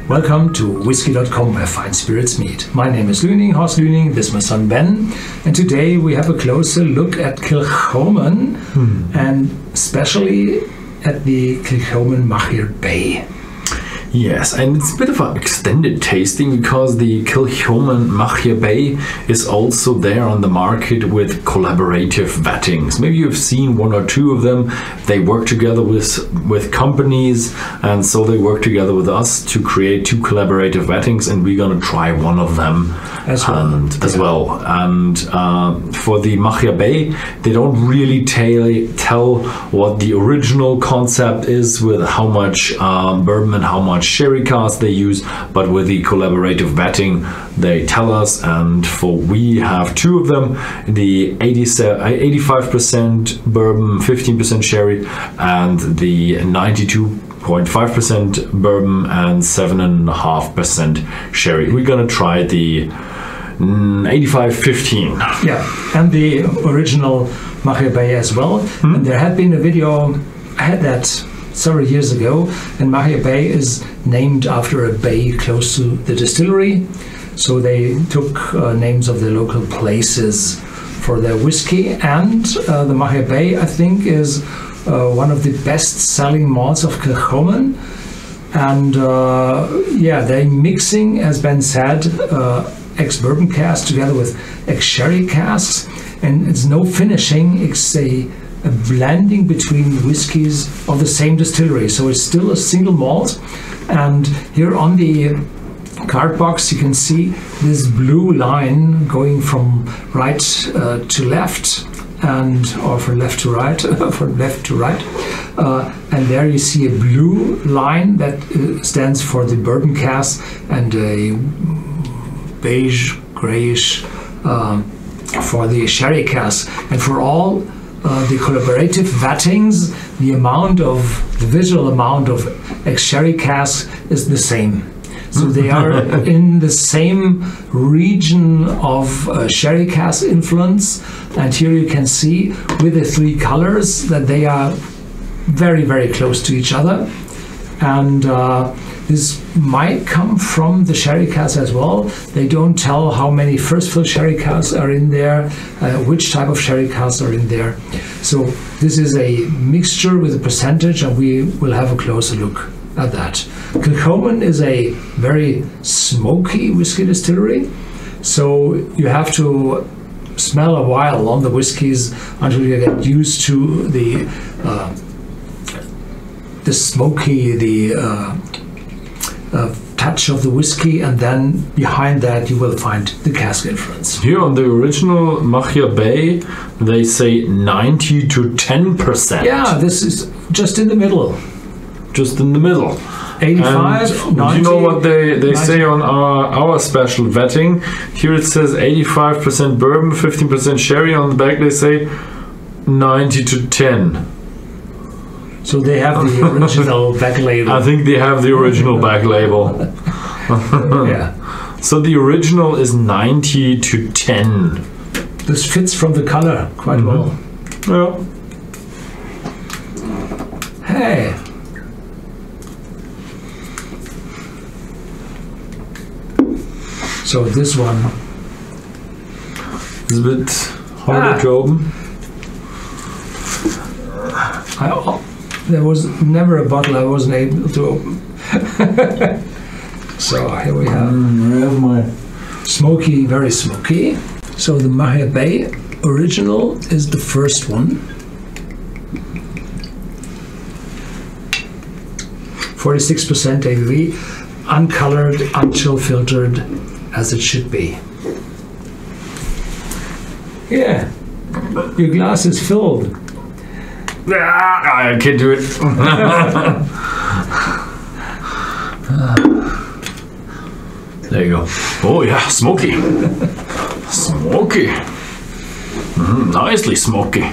Welcome to Whisky.com, where fine spirits meet. My name is Horst Lüning, this is my son Ben, and today we have a closer look at Kilchoman, and especially at the Kilchoman Machir Bay. Yes, and it's a bit of an extended tasting because the Kilchoman Machir Bay is also there on the market with Collaborative Vattings. Maybe you've seen one or two of them. They work together with companies, and so they work together with us to create two Collaborative Vattings, and we're going to try one of them as well. And for the Machir Bay, they don't really tell what the original concept is with how much bourbon and how much sherry cask they use, but with the Collaborative Vatting they tell us, and we have two of them, the 85% bourbon, 15% sherry, and the 92.5% bourbon and 7.5% sherry. We're gonna try the 85-15. Yeah, and the original Machir Bay as well. And there had been a video, I had that several years ago, and Machir Bay is named after a bay close to the distillery. So they took names of the local places for their whiskey, and the Machir Bay, I think, is one of the best-selling malts of Kilchoman. And yeah, they're mixing, as Ben said, ex-bourbon casks together with ex-sherry casks, and it's no finishing, it's a blending between whiskies of the same distillery. So it's still a single malt, and here on the card box you can see this blue line going from right to left, or from left to right, from left to right, and there you see a blue line that stands for the bourbon cask, and a beige, grayish for the sherry cask. And for all the Collaborative Vattings, the visual amount of ex-sherry cask is the same. So they are in the same region of sherry cask influence, and here you can see with the three colors that they are very, very close to each other. And this might come from the sherry casks as well. They don't tell how many first fill sherry casks are in there, which type of sherry casks are in there. So this is a mixture with a percentage, and we will have a closer look at that. Kilchoman is a very smoky whiskey distillery, so you have to smell a while on the whiskies until you get used to the smoky, touch of the whiskey, and then behind that you will find the cask influence. Here on the original Machir Bay they say 90 to 10%. Yeah, this is just in the middle. Just in the middle. 85, and 90, you know what they say on our special vetting? Here it says 85% bourbon, 15% sherry. On the back they say 90 to 10. So they have the original back label. I think they have the original back label. Yeah. So the original is 90 to 10. This fits from the color quite well. Yeah. Hey. So this one is a bit harder to open. There was never a bottle I wasn't able to open. So here we have. I have my smoky, very smoky. So the Machir Bay original is the first one. 46% ABV, uncolored, unchill filtered, as it should be. Yeah, your glass is filled. I can't do it. There you go. Oh yeah, smoky. Smoky. Nicely smoky.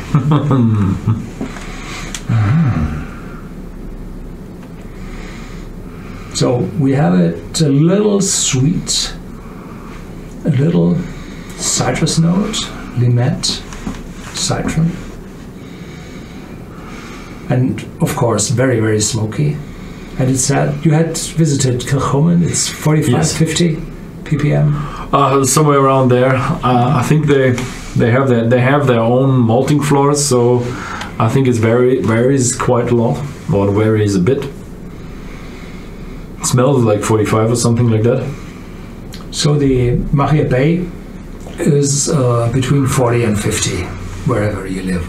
So we have it a little sweet, a little citrus note, limette, citron, and of course very, very smoky. And it said you had visited Kilchoman. It's 45, Yes. 50 ppm. Somewhere around there. I think they have their own malting floors, so I think it varies quite a lot, or varies a bit. It smells like 45 or something like that. So the Machir Bay is between 40 and 50, wherever you live.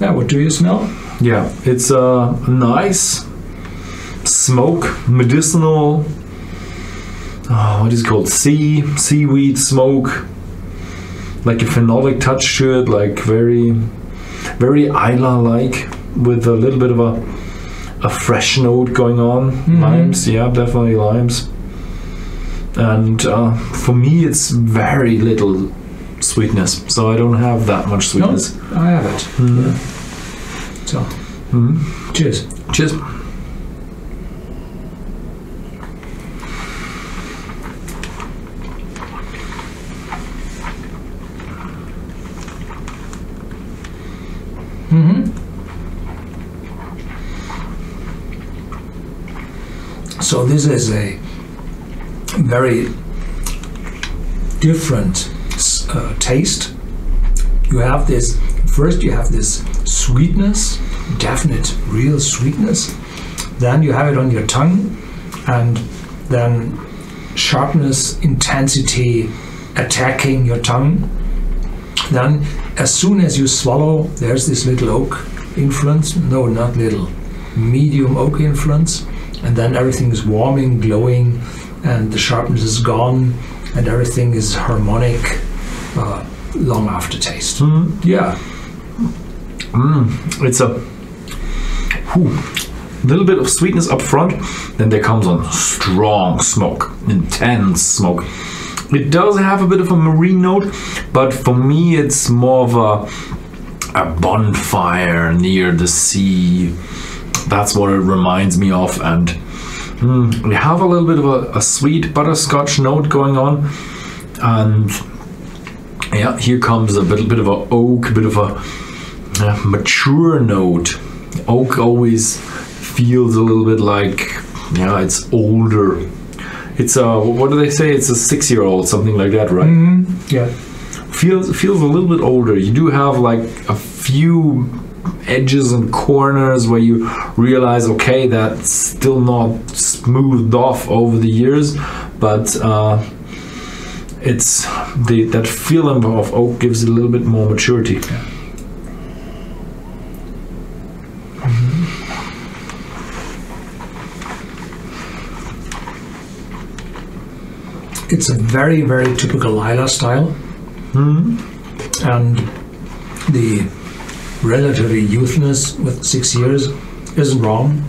Yeah, what do you smell? Yeah, it's a nice smoke, medicinal. What is it called? Seaweed smoke. Like a phenolic touch to it, like very Islay-like, with a little bit of a fresh note going on. Limes, yeah, definitely limes. And for me, it's very little sweetness, so I don't have that much sweetness. No, I have it. Yeah. So, cheers. Cheers. So this is a very different taste. You have this, first you have this sweetness, definite real sweetness. Then you have it on your tongue, and then sharpness, intensity attacking your tongue. Then as soon as you swallow, there's this little oak influence. No, not little, medium oak influence. And then everything is warming, glowing, and the sharpness is gone, and everything is harmonic long aftertaste. Yeah. It's a little bit of sweetness up front, then there comes on strong smoke, intense smoke. It does have a bit of a marine note, but for me it's more of a bonfire near the sea. That's what it reminds me of, and we have a little bit of a sweet butterscotch note going on, and yeah, here comes a bit of a oak, a bit of a mature note. Oak always feels a little bit like, yeah, it's older. It's a, what do they say? It's a 6-year-old, something like that, right? Yeah. Feels a little bit older. You do have like a few edges and corners where you realize, okay, that's still not smoothed off over the years, but it's that feeling of oak gives it a little bit more maturity. Yeah. It's a very, very typical Islay style, and the relatively youthness with 6 years isn't wrong.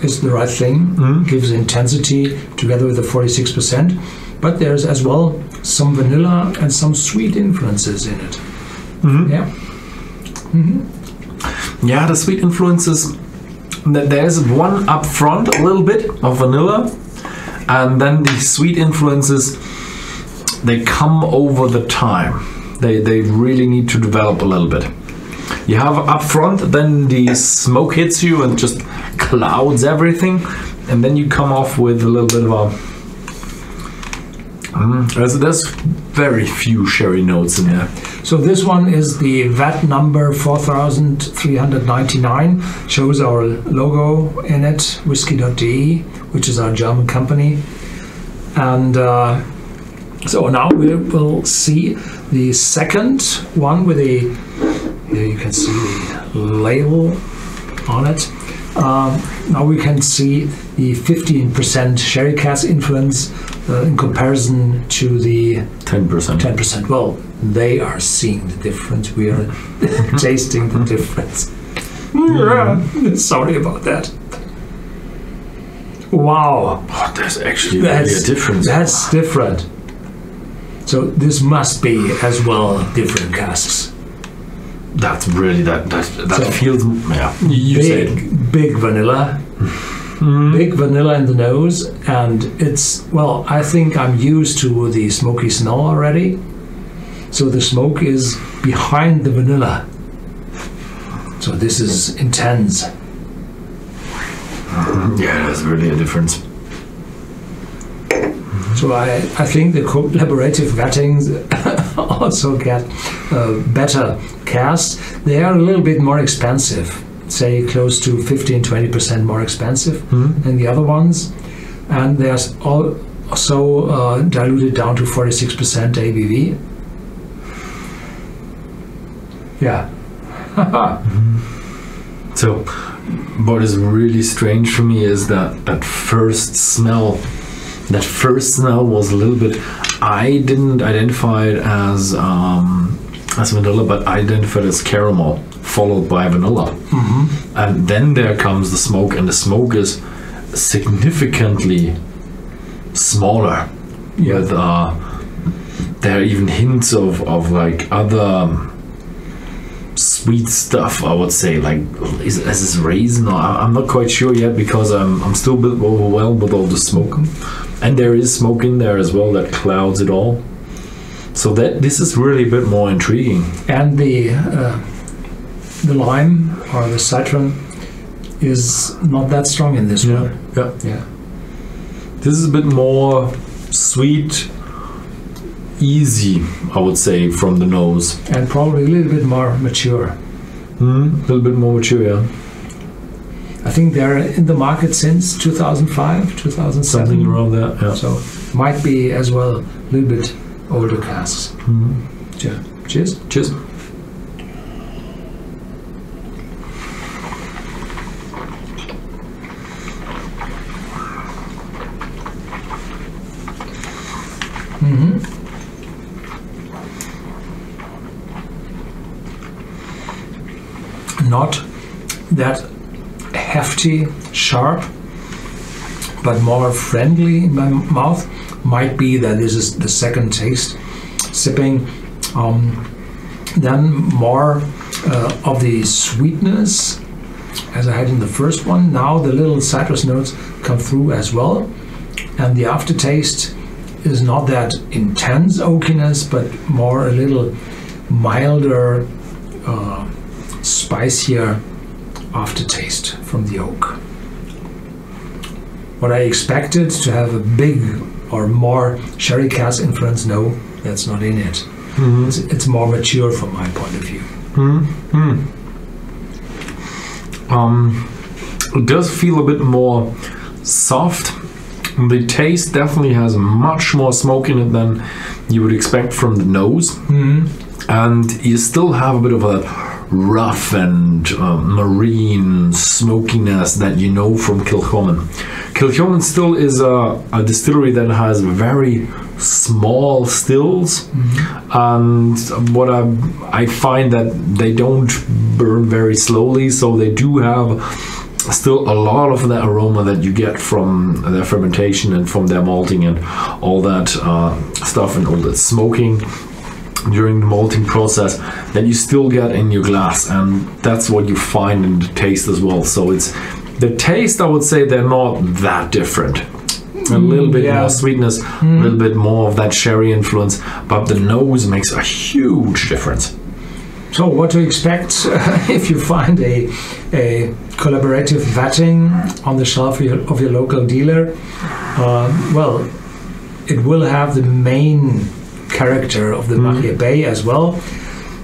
It's the right thing. Gives intensity together with the 46%, but there's as well some vanilla and some sweet influences in it. Yeah. Yeah, the sweet influences. There's one up front, a little bit of vanilla, and then the sweet influences, they come over the time. They really need to develop a little bit. You have up front, then the smoke hits you and just clouds everything, and then you come off with a little bit of a there's very few sherry notes in there. So this one is the VAT number 4399, shows our logo in it, Whisky.de, which is our German company. And so now we will see the second one with the, here you can see the label on it. Now we can see the 15% sherry cask influence in comparison to the 10%. 10%. Well, they are seeing the difference. We are tasting the difference. Sorry about that. Wow. Oh, there's actually really a difference. That's different. So this must be as well different casks. That's really that So, feels, yeah. You said big vanilla. Big vanilla in the nose, and it's, well, I think I'm used to the smoky smell already. So the smoke is behind the vanilla. So this is intense. Yeah, there's really a difference. So I think the collaborative vattings also get better casks. They are a little bit more expensive, say close to 15-20% more expensive than the other ones, and they are also diluted down to 46% ABV. Yeah. So what is really strange for me is that first smell was a little bit, I didn't identify it as vanilla, but I identified it as caramel followed by vanilla. And then there comes the smoke, and the smoke is significantly smaller. Yeah. With there are even hints of like other sweet stuff, I would say, like is this raisin, or I'm not quite sure yet, because I'm still a bit overwhelmed with all the smoke, and there is smoke in there as well that clouds it all. So that this is really a bit more intriguing. And the lime or the citron is not that strong in this one. Yeah. This is a bit more sweet, easy, I would say, from the nose, and probably a little bit more mature. A little bit more mature, yeah. I think they're in the market since 2005, 2007. Something around that, yeah. So might be as well a little bit older casks. Yeah. Cheers. Cheers. Not that hefty, sharp, but more friendly in my mouth. Might be that this is the second taste sipping. Then more of the sweetness as I had in the first one. Now the little citrus notes come through as well, and the aftertaste is not that intense oakiness, but more a little milder, spicier aftertaste from the oak. What I expected to have a big or more sherry cask influence, no, that's not in it. It's more mature from my point of view. It does feel a bit more soft. The taste definitely has much more smoke in it than you would expect from the nose. And you still have a bit of a rough and marine smokiness that you know from Kilchoman. Kilchoman still is a distillery that has very small stills, and what I find that they don't burn very slowly, so they do have still a lot of the aroma that you get from their fermentation and from their malting and all that stuff and all that smoking during the malting process that you still get in your glass, and that's what you find in the taste as well. So it's the taste, I would say they're not that different. A little bit more sweetness, a little bit more of that sherry influence, but the nose makes a huge difference. So what to expect if you find a collaborative vatting on the shelf of your local dealer? Well, it will have the main character of the Machir Bay as well,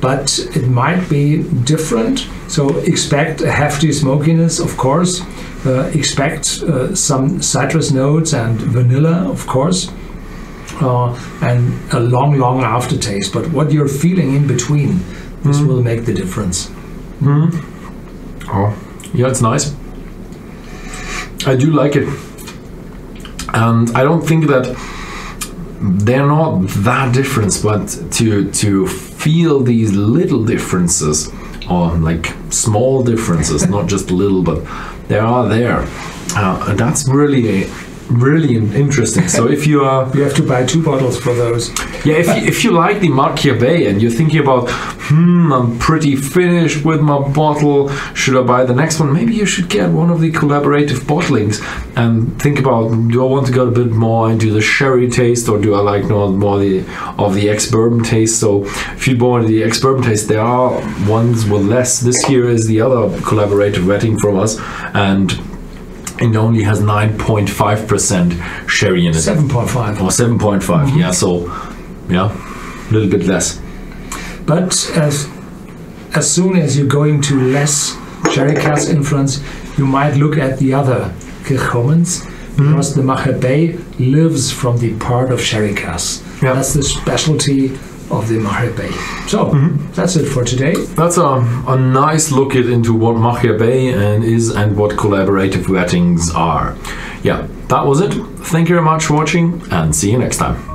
but it might be different. So expect a hefty smokiness, of course. Expect some citrus notes and vanilla, of course, and a long aftertaste. But what you're feeling in between, this will make the difference. Oh, yeah, it's nice. I do like it, and I don't think that they're not that different, but to feel these little differences, or like small differences, not just little, but they are there. That's really really interesting. So if you are, you have to buy 2 bottles for those. yeah, if you like the Machir Bay and you're thinking about, I'm pretty finished with my bottle, should I buy the next one? Maybe you should get one of the collaborative bottlings and think about, do I want to go a bit more into the sherry taste, or do I like more of the ex-bourbon taste? So if you want the ex-bourbon taste, there are ones with less. This here is the other collaborative vetting from us, and it only has 9.5% sherry in it. 7.5. Or 7.5, yeah, so, yeah, a little bit less. But as soon as you're going to less sherry cask influence, you might look at the other Kilchomans, because the Machir Bay lives from the part of sherry casks. Yeah. That's the specialty of the Machir Bay. So, that's it for today. That's a nice look into what Machir Bay is and what collaborative vattings are. Yeah, that was it. Thank you very much for watching, and see you next time.